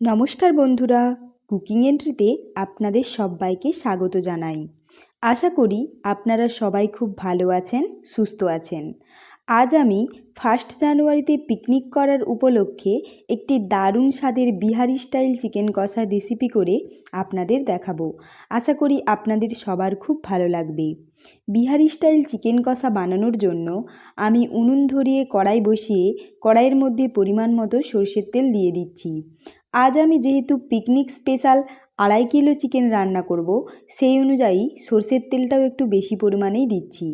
নমস্কার বন্ধুরা, কুকিং এন্ট্রিতে আপনাদের সবাইকে স্বাগত জানাই। আশা করি আপনারা সবাই খুব ভালো আছেন, সুস্থ আছেন। আজ আমি 1 জানুয়ারিতে পিকনিক করার উপলক্ষে একটি দারুণ স্বাদের বিহারি স্টাইল চিকেন কষার রেসিপি করে আপনাদের দেখাবো। আশা করি আপনাদের সবার খুব ভালো লাগবে। বিহারি স্টাইল চিকেন কষা বানানোর জন্য আমি উনুন ধরিয়ে কড়াই বসিয়ে কড়াইয়ের মধ্যে পরিমাণ মতো সরষের তেল দিয়ে দিচ্ছি। আজ আমি যেহেতু পিকনিক স্পেশাল 2.5 কিলো চিকেন রান্না করব, সেই অনুযায়ী সরষের তেলটাও একটু বেশি পরিমাণেই দিচ্ছি।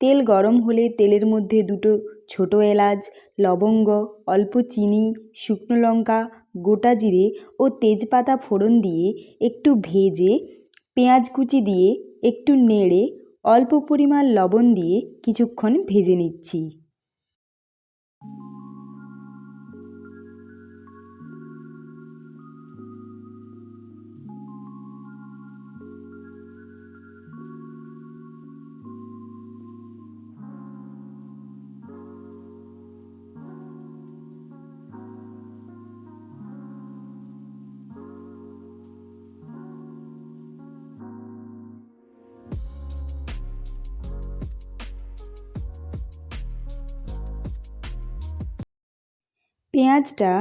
তেল গরম হলে তেলের মধ্যে 2টো ছোটো এলাচ, লবঙ্গ, অল্প চিনি, শুকনো লঙ্কা, গোটা জিরে ও তেজপাতা ফোড়ন দিয়ে একটু ভেজে পেঁয়াজ কুচি দিয়ে একটু নেড়ে অল্প পরিমাণ লবণ দিয়ে কিছুক্ষণ ভেজে নিচ্ছি। পেঁয়াজটা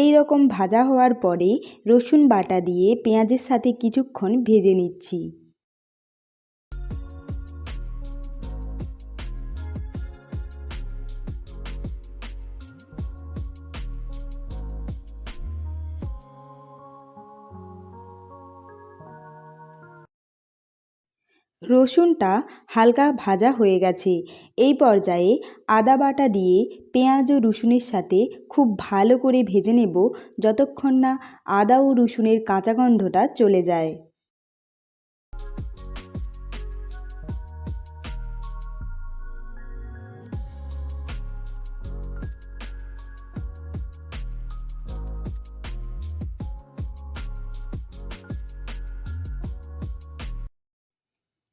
এই রকম ভাজা হওয়ার পরে রসুন বাটা দিয়ে পেঁয়াজের সাথে কিছুক্ষণ ভেজে নিচ্ছি। রসুনটা হালকা ভাজা হয়ে গেছে। এই পর্যায়ে আদা বাটা দিয়ে পেঁয়াজ ও রসুনের সাথে খুব ভালো করে ভেজে নেব, যতক্ষণ না আদা ও রসুনের কাঁচা গন্ধটা চলে যায়।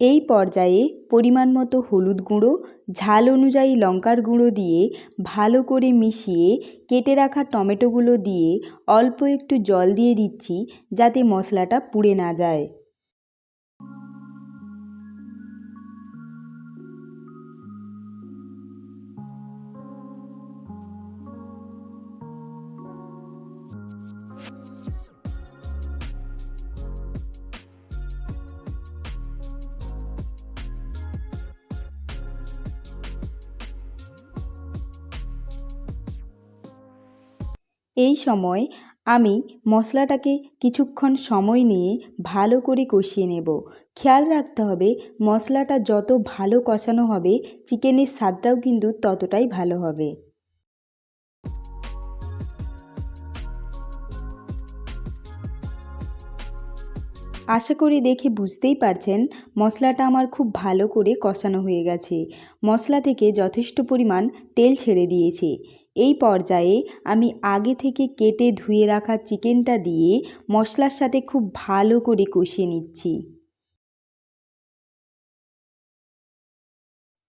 এই পর্যায়ে পরিমাণ মতো হলুদ গুঁড়ো, ঝাল অনুযায়ী লঙ্কার গুঁড়ো দিয়ে ভালো করে মিশিয়ে কেটে রাখা টমেটোগুলো দিয়ে অল্প একটু জল দিয়ে দিচ্ছি, যাতে মশলাটা পুড়ে না যায়। এই সময় আমি মশলাটাকে কিছুক্ষণ সময় নিয়ে ভালো করে কষিয়ে নেব। খেয়াল রাখতে হবে, মশলাটা যত ভালো কষানো হবে চিকেনের স্বাদটাও কিন্তু ততটাই ভালো হবে। আশা করি দেখে বুঝতেই পারছেন মশলাটা আমার খুব ভালো করে কষানো হয়ে গেছে। মশলা থেকে যথেষ্ট পরিমাণ তেল ছেড়ে দিয়েছে। এই পর্যায়ে আমি আগে থেকে কেটে ধুয়ে রাখা চিকেনটা দিয়ে মশলার সাথে খুব ভালো করে কষিয়ে নিচ্ছি।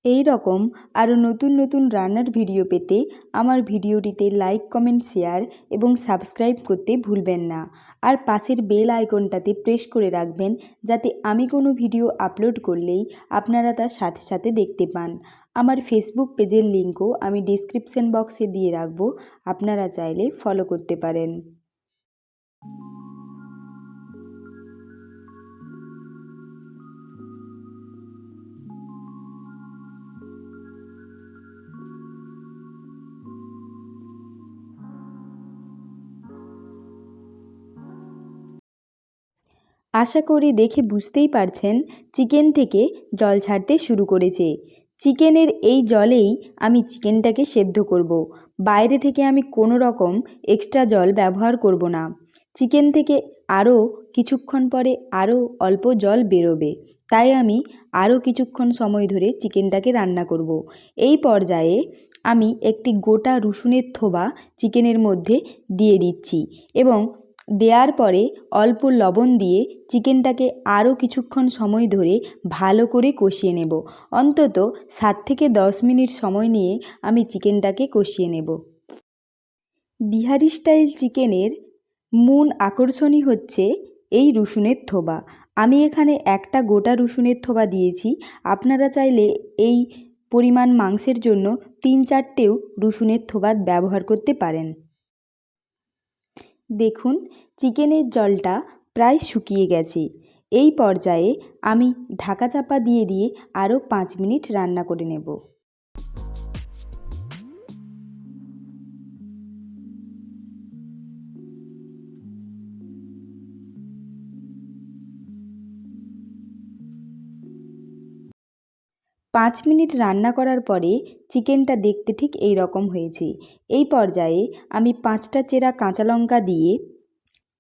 এই রকম আরও নতুন নতুন রান্নার ভিডিও পেতে আমার ভিডিওটিতে লাইক, কমেন্ট, শেয়ার এবং সাবস্ক্রাইব করতে ভুলবেন না। আর পাশের বেল আইকনটাতে প্রেস করে রাখবেন, যাতে আমি কোনো ভিডিও আপলোড করলেই আপনারা তার সাথে সাথে দেখতে পান। আমার ফেসবুক পেজের লিঙ্কও আমি ডিসক্রিপশন বক্সে দিয়ে রাখবো, আপনারা চাইলে ফলো করতে পারেন। আশা করি দেখে বুঝতেই পারছেন চিকেন থেকে জল ছাড়তে শুরু করেছে। চিকেনের এই জলেই আমি চিকেনটাকে সেদ্ধ করব। বাইরে থেকে আমি কোনো রকম এক্সট্রা জল ব্যবহার করব না। চিকেন থেকে আরও কিছুক্ষণ পরে আরও অল্প জল বেরোবে, তাই আমি আরও কিছুক্ষণ সময় ধরে চিকেনটাকে রান্না করব। এই পর্যায়ে আমি একটি গোটা রসুনের থোবা চিকেনের মধ্যে দিয়ে দিচ্ছি এবং দেওয়ার পরে অল্প লবণ দিয়ে চিকেনটাকে আরও কিছুক্ষণ সময় ধরে ভালো করে কষিয়ে নেব। অন্তত 7 থেকে 10 মিনিট সময় নিয়ে আমি চিকেনটাকে কষিয়ে নেব। বিহারি স্টাইল চিকেনের মূল আকর্ষণই হচ্ছে এই রসুনের থোবা। আমি এখানে একটা গোটা রসুনের থোবা দিয়েছি। আপনারা চাইলে এই পরিমাণ মাংসের জন্য 3-4টেও রসুনের থোবা ব্যবহার করতে পারেন। দেখুন চিকেনের জলটা প্রায় শুকিয়ে গেছে। এই পর্যায়ে আমি ঢাকা চাপা দিয়ে আরও 5 মিনিট রান্না করে নেব। পাঁচ মিনিট রান্না করার পরে চিকেনটা দেখতে ঠিক এই রকম হয়েছে। এই পর্যায়ে আমি 5টা চেরা কাঁচা লঙ্কা দিয়ে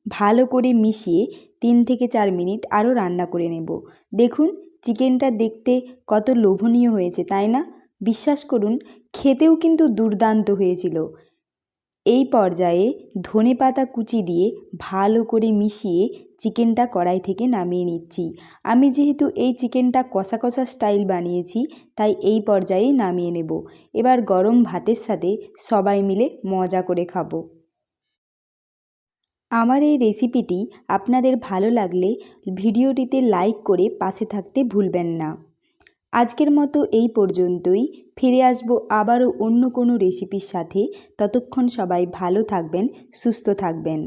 ভালো করে মিশিয়ে 3-4 মিনিট আরও রান্না করে নেব। দেখুন চিকেনটা দেখতে কত লোভনীয় হয়েছে, তাই না? বিশ্বাস করুন খেতেও কিন্তু দুর্দান্ত হয়েছিল। এই পর্যায়ে ধনেপাতা কুচি দিয়ে ভালো করে মিশিয়ে চিকেনটা কড়াই থেকে নামিয়ে নিচ্ছি। আমি যেহেতু এই চিকেনটা কষা কষা স্টাইল বানিয়েছি, তাই এই পর্যায়েই নামিয়ে নেব। এবার গরম ভাতের সাথে সবাই মিলে মজা করে খাবো। আমার এই রেসিপিটি আপনাদের ভালো লাগলে ভিডিওটিতে লাইক করে পাশে থাকতে ভুলবেন না। আজকের মতো এই পর্যন্তই। ফিরে আসবো আবারও অন্য কোনো রেসিপির সাথে। ততক্ষণ সবাই ভালো থাকবেন, সুস্থ থাকবেন।